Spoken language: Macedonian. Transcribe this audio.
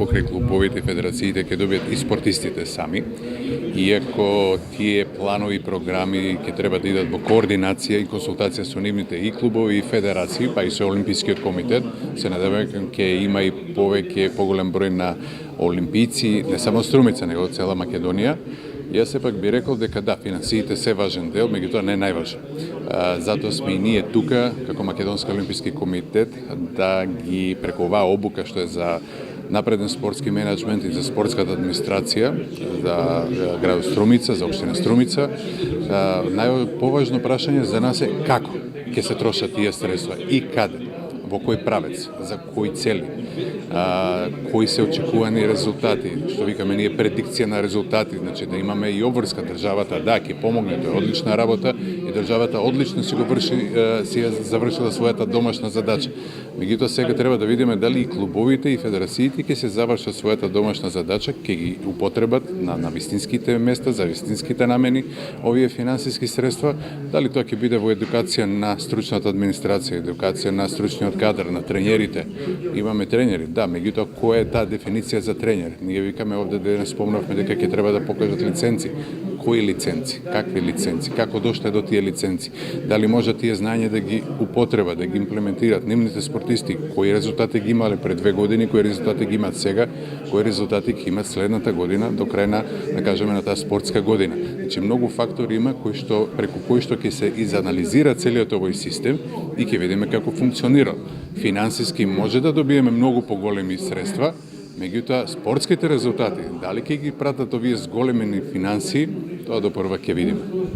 покрај клубовите и федерациите ќе добијат и спортистите сами, иако тие планови и програми ќе треба да идат во координација и консултација со нивните и клубови и федерации, па и со Олимпискиот комитет, се надеваме ќе има и поголем број на олимпици, не само Струмица, него од цела Македонија. Јас сепак би рекол дека да, финансиите се важен дел, меѓутоа не најважен. Затоа сме и ние тука, како Македонски олимписки комитет, да ги преку оваа обука што е за напреден спортски менеджмент и за спортската администрација за градот Струмица, за општина Струмица. Најповажно прашање за нас е како ќе се трошат тие средства и каде, во кој правец, за кои цели, кои се очекувани резултати, што викаме ние предикција на резултати, значи да имаме и обврска државата, да, ќе помогне, тоа е одлична работа и државата одлично си завршила својата домашна задача. Меѓутоа сега треба да видиме дали и клубовите и федерациите ќе се завршат својата домашна задача, ќе ги употребат на вистинските места, за вистинските намени овие финансиски средства, дали тоа ќе биде во едукација на стручната администрација, едукација на стручниот кадар, на тренерите. Имаме тренери, да, меѓутоа која е таа дефиниција за тренер? Ние викаме овде денес спомнавме дека ќе треба да покажат лиценци. Кои лиценци? Какви лиценци? Како дошле до тие лиценци? Дали може тие знаења да ги употребат, да ги имплементираат нивните спортисти? Кои резултати ги имале пред 2 години, кои резултати ги имаат сега, кои резултати ќе имаат следната година до крај на, да кажеме, на таа спортска година. Значи многу фактори има преку кои што ќе се изанализира целиот овој систем и ќе видиме како функционира. Финансиски може да добиеме многу поголеми средства, меѓутоа спортските резултати, дали ќе ги пратат овие зголемени финансии, тоа допрва ќе видиме.